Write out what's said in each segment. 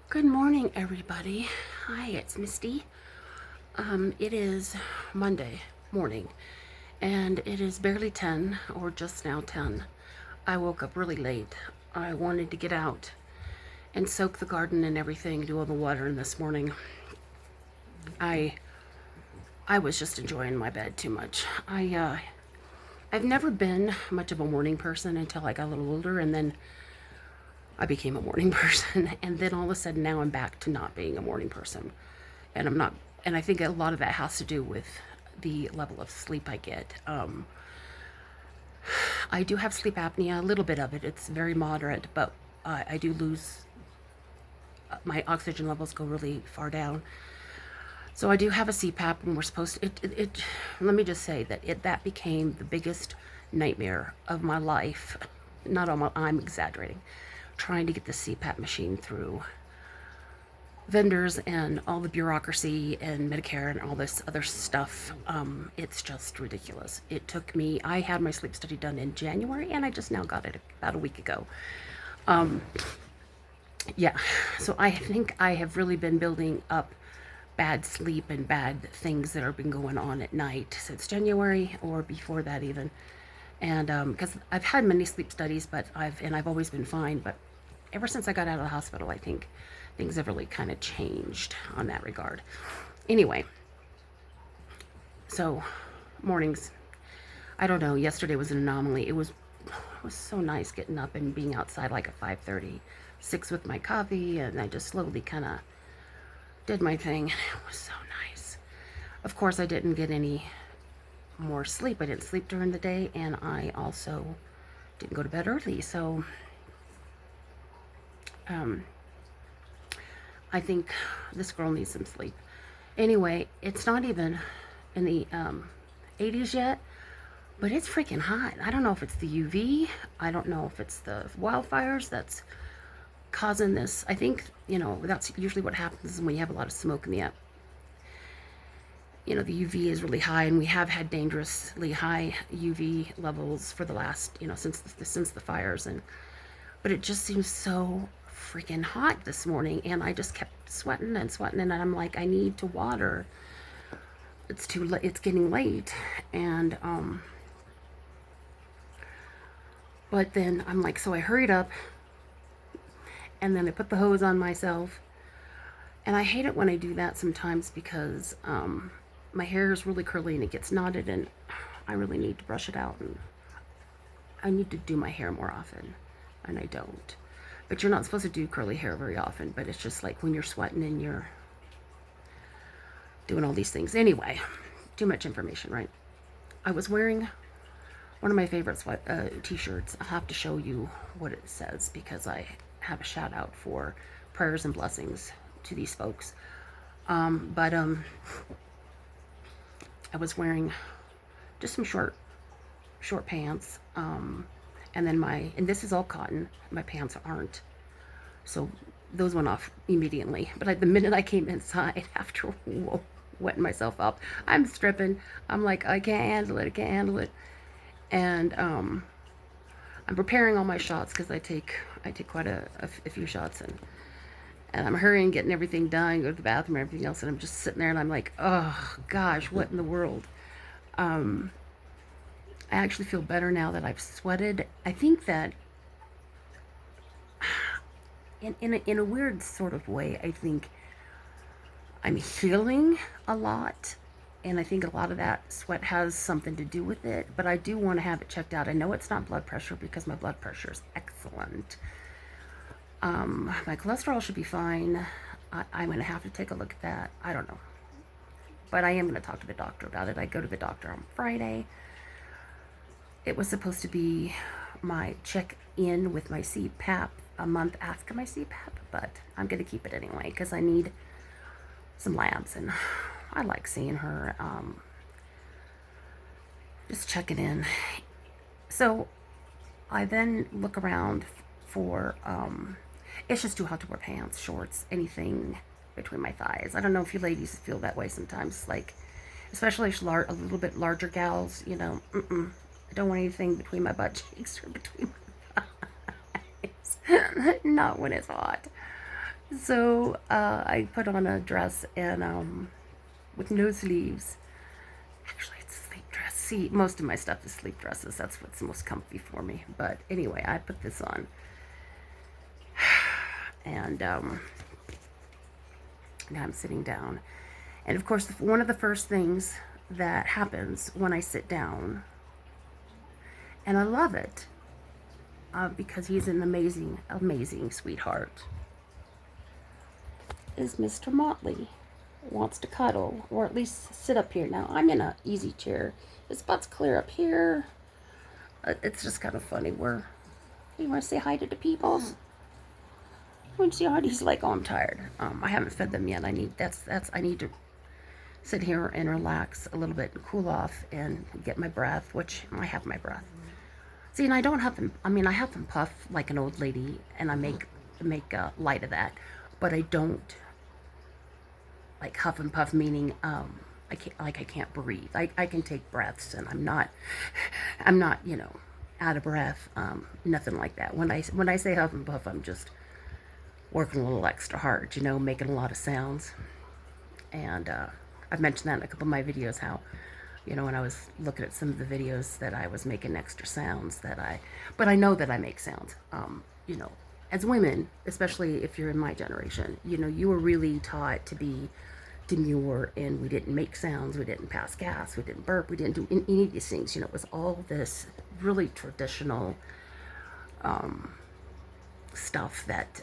Good morning, everybody. Hi, it's Misty. It is Monday morning, and it is barely 10, or just now 10. I woke up really late. I wanted to get out and soak the garden and everything, do all the watering this morning. I I was just enjoying my bed too much. I've never been much of a morning person until I got a little older, and then I became a morning person, and then all of a sudden now I'm back to not being a morning person. And I'm not, and I think a lot of that has to do with the level of sleep I get. I do have sleep apnea, a little bit of it. It's very moderate, but I do lose my oxygen levels go really far down. So I do have a CPAP, and we're supposed to. Let me just say that that became the biggest nightmare of my life. Not all I'm exaggerating. Trying to get the CPAP machine through vendors and all the bureaucracy and Medicare and all this other stuff. It's just ridiculous. It took me. I had my sleep study done in January, and I just now got it about a week ago. Yeah, so I think I have really been building up bad sleep and bad things that have been going on at night since January or before that even. And because I've had many sleep studies, but I've always been fine. But ever since I got out of the hospital, I think things have really kind of changed on that regard. Anyway, so mornings. I don't know. Yesterday was an anomaly. It was so nice getting up and being outside like at 5:30, 6 with my coffee, and I just slowly kind of did my thing. And it was so nice. Of course, I didn't get any more sleep. I didn't sleep during the day, and I also didn't go to bed early. So, um, I think this girl needs some sleep. Anyway, it's not even in the 80s yet, but it's freaking hot. I don't know if it's the UV. I don't know if it's the wildfires that's causing this. I think, that's usually what happens when you have a lot of smoke in the air. The UV is really high, and we have had dangerously high UV levels for the last, since the fires. But it just seems so freaking hot this morning, and I just kept sweating and sweating, and I'm like, I need to water. It's too late. It's getting late, and but then I'm like, so I hurried up, and then I put the hose on myself, and I hate it when I do that sometimes because my hair is really curly and it gets knotted, and I really need to brush it out, and I need to do my hair more often, and I don't. But you're not supposed to do curly hair very often, but it's just like when you're sweating and you're doing all these things. Anyway, too much information, right? I was wearing one of my favorite t-shirts. I'll have to show you what it says because I have a shout out for prayers and blessings to these folks. But I was wearing just some short pants. And then and this is all cotton. My pants aren't. So those went off immediately. But the minute I came inside after wetting myself up, I'm stripping. I'm like, I can't handle it. I can't handle it. And I'm preparing all my shots because I take quite a few shots, and I'm hurrying, getting everything done, go to the bathroom, everything else, and I'm just sitting there, and I'm like, oh gosh, what in the world? I actually feel better now that I've sweated. I think that in a weird sort of way, I think I'm healing a lot. And I think a lot of that sweat has something to do with it. But I do want to have it checked out. I know it's not blood pressure because my blood pressure is excellent. My cholesterol should be fine. I'm going to have to take a look at that. I don't know. But I am going to talk to the doctor about it. I go to the doctor on Friday. It was supposed to be my check-in with my CPAP a month after my CPAP, but I'm going to keep it anyway because I need some labs, and I like seeing her, just checking in. So I then look around for, it's just too hot to wear pants, shorts, anything between my thighs. I don't know if you ladies feel that way sometimes, like, especially a little bit larger gals, I don't want anything between my butt cheeks or between my thighs. Not when it's hot. So I put on a dress and with no sleeves. Actually, it's a sleep dress. See, most of my stuff is sleep dresses. That's what's most comfy for me. But anyway, I put this on, and now I'm sitting down. And of course, one of the first things that happens when I sit down, and I love it because he's an amazing, amazing sweetheart, is Mr. Motley. Wants to cuddle, or at least sit up here. Now, I'm in an easy chair. His butt's clear up here. It's just kind of funny. You want to say hi to the people? When you see hi, he's like, oh, I'm tired. I haven't fed them yet. I need to sit here and relax a little bit and cool off and get my breath, which I have my breath. See, and I don't have them. I mean, I have them puff like an old lady, and I make light of that, but I don't like huff and puff, meaning I can't breathe. I can take breaths, and I'm not out of breath. Nothing like that. When I say huff and puff, I'm just working a little extra hard, making a lot of sounds. And I've mentioned that in a couple of my videos, how when I was looking at some of the videos that I was making extra sounds but I know that I make sounds. As women, especially if you're in my generation, you were really taught to be demure, and we didn't make sounds, we didn't pass gas, we didn't burp, we didn't do any of these things. It was all this really traditional stuff that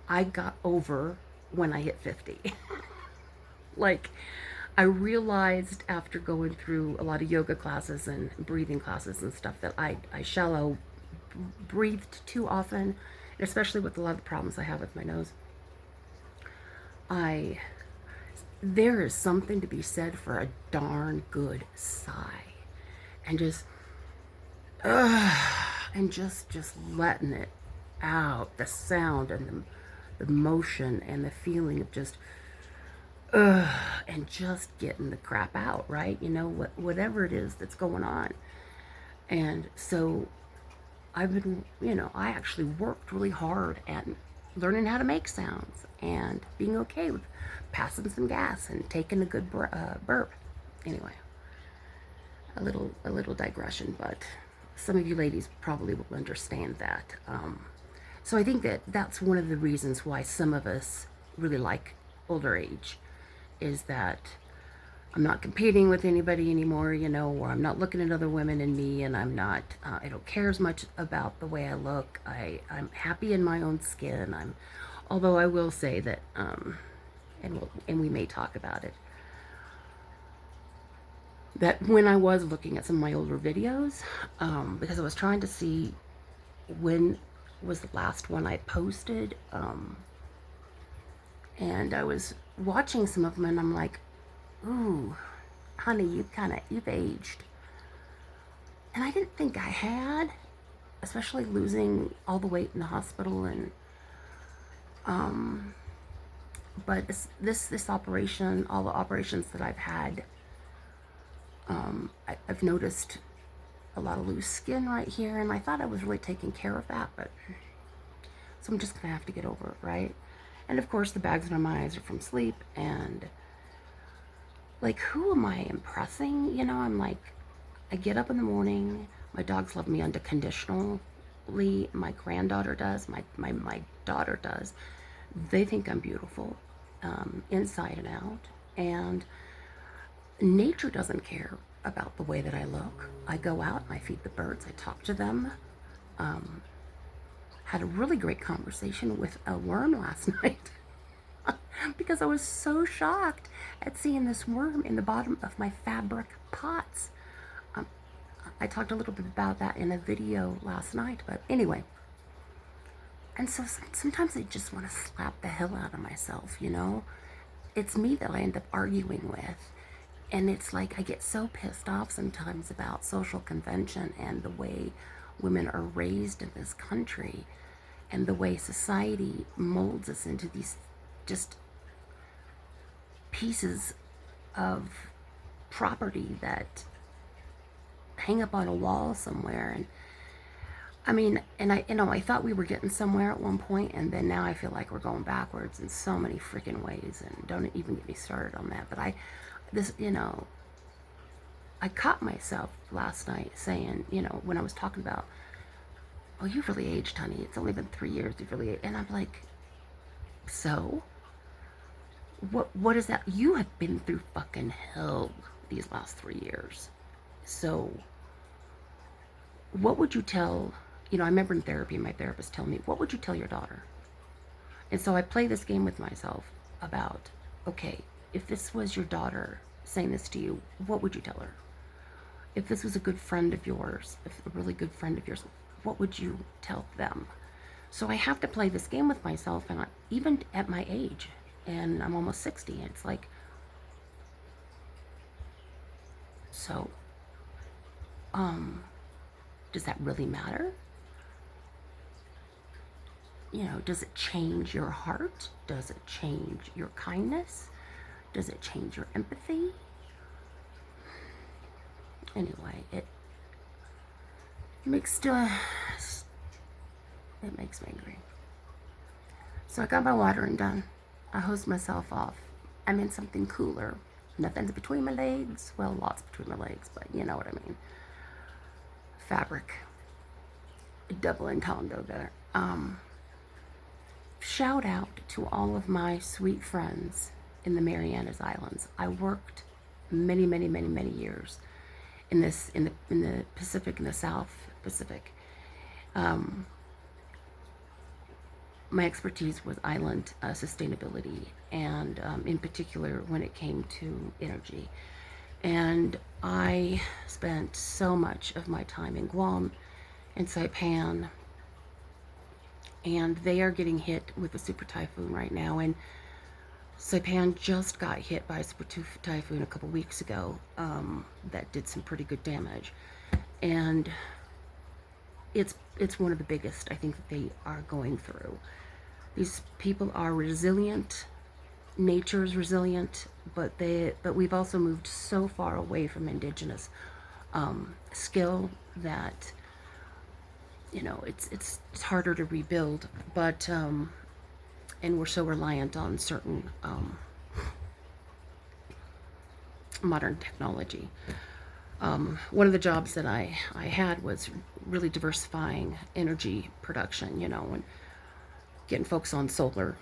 I got over when I hit 50. Like, I realized after going through a lot of yoga classes and breathing classes and stuff that I shallow breathed too often, especially with a lot of the problems I have with my nose. There is something to be said for a darn good sigh, and just letting it out, the sound and the motion and the feeling of just and just getting the crap out, right? Whatever it is that's going on. And so I've been, I actually worked really hard at learning how to make sounds and being okay with passing some gas and taking a good burp. Anyway, a little digression, but some of you ladies probably will understand that. So I think that's one of the reasons why some of us really like older age, is that I'm not competing with anybody anymore, or I'm not looking at other women and me, and I don't care as much about the way I look. I'm happy in my own skin. Although I will say that, and we may talk about it, that when I was looking at some of my older videos, because I was trying to see when was the last one I posted, and I was watching some of them, and I'm like, ooh, honey, you've aged. And I didn't think I had, especially losing all the weight in the hospital. And but this operation, all the operations that I've had, I've noticed a lot of loose skin right here, and I thought I was really taking care of that, but so I'm just gonna have to get over it, right? And of course, the bags under my eyes are from sleep, and like, who am I impressing? I'm like, I get up in the morning, my dogs love me unconditionally, my granddaughter does, my daughter does. They think I'm beautiful, inside and out, and nature doesn't care about the way that I look. I go out and I feed the birds, I talk to them. Had a really great conversation with a worm last night because I was so shocked at seeing this worm in the bottom of my fabric pots. I talked a little bit about that in a video last night, but anyway. And so sometimes I just want to slap the hell out of myself, It's me that I end up arguing with. And it's like I get so pissed off sometimes about social convention and the way women are raised in this country and the way society molds us into these just pieces of property that hang up on a wall somewhere. And I mean, and I thought we were getting somewhere at one point, and then now I feel like we're going backwards in so many freaking ways, and don't even get me started on that. But I caught myself last night saying, when I was talking about, oh, you've really aged, honey. It's only been 3 years. You've really aged. And I'm like, so? What is that? You have been through fucking hell these last 3 years. So, what would you tell, I remember in therapy, my therapist telling me, what would you tell your daughter? And so I play this game with myself about, okay, if this was your daughter saying this to you, what would you tell her? If this was a good friend of yours, if a really good friend of yours, what would you tell them? So I have to play this game with myself, and even at my age, and I'm almost 60, it's like, so, does that really matter? Does it change your heart? Does it change your kindness? Does it change your empathy? Anyway, it makes me angry. So I got my watering done. I hosed myself off. I'm in something cooler. Nothing's between my legs. Well, lots between my legs, but you know what I mean. Fabric. Double entendre there. Shout out to all of my sweet friends in the Marianas Islands. I worked many, many, many, many years in the Pacific, in the South Pacific. My expertise was island sustainability, and in particular when it came to energy. And I spent so much of my time in Guam and Saipan, and they are getting hit with a super typhoon right now. And Saipan just got hit by a super typhoon a couple weeks ago that did some pretty good damage. And it's one of the biggest, I think, that they are going through. These people are resilient. Nature is resilient, but we've also moved so far away from indigenous skill that it's harder to rebuild. But and we're so reliant on certain modern technology. One of the jobs that I had was really diversifying energy production, and getting folks on solar.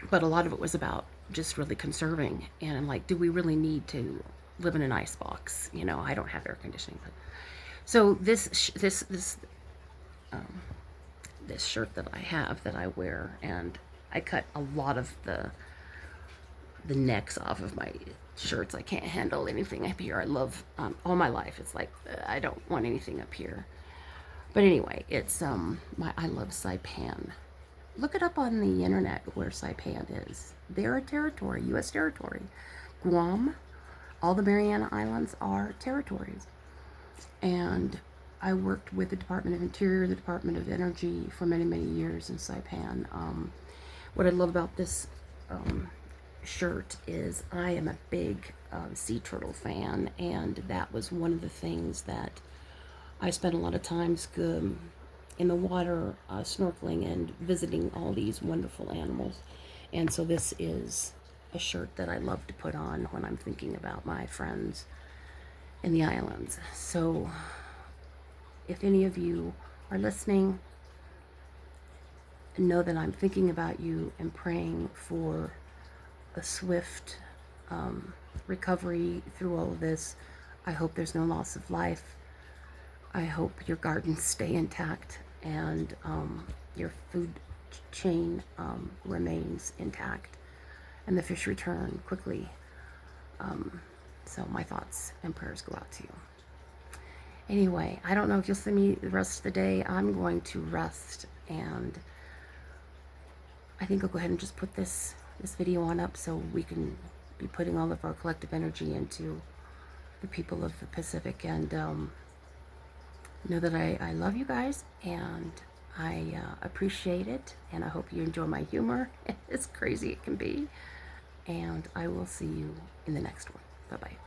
But a lot of it was about just really conserving. And I'm like, do we really need to live in an ice box? I don't have air conditioning. So this shirt that I have, that I wear, and I cut a lot of the necks off of my shirts. I can't handle anything up here. I love all my life. It's like I don't want anything up here. But anyway, it's I love Saipan. Look it up on the internet where Saipan is. They're a territory, U.S. territory. Guam, all the Mariana Islands are territories. And I worked with the Department of Interior, the Department of Energy for many, many years in Saipan. What I love about this shirt is I am a big sea turtle fan, and that was one of the things that I spent a lot of times in the water snorkeling and visiting all these wonderful animals. And so this is a shirt that I love to put on when I'm thinking about my friends in the islands. So if any of you are listening, know that I'm thinking about you and praying for a swift recovery through all of this. I hope there's no loss of life. I hope your gardens stay intact, and your food chain remains intact, and the fish return quickly. So my thoughts and prayers go out to you. Anyway, I don't know if you'll see me the rest of the day. I'm going to rest, and I think I'll go ahead and just put this video on up so we can be putting all of our collective energy into the people of the Pacific. And know that I love you guys, and I appreciate it, and I hope you enjoy my humor, as crazy it can be. And I will see you in the next one. Bye-bye.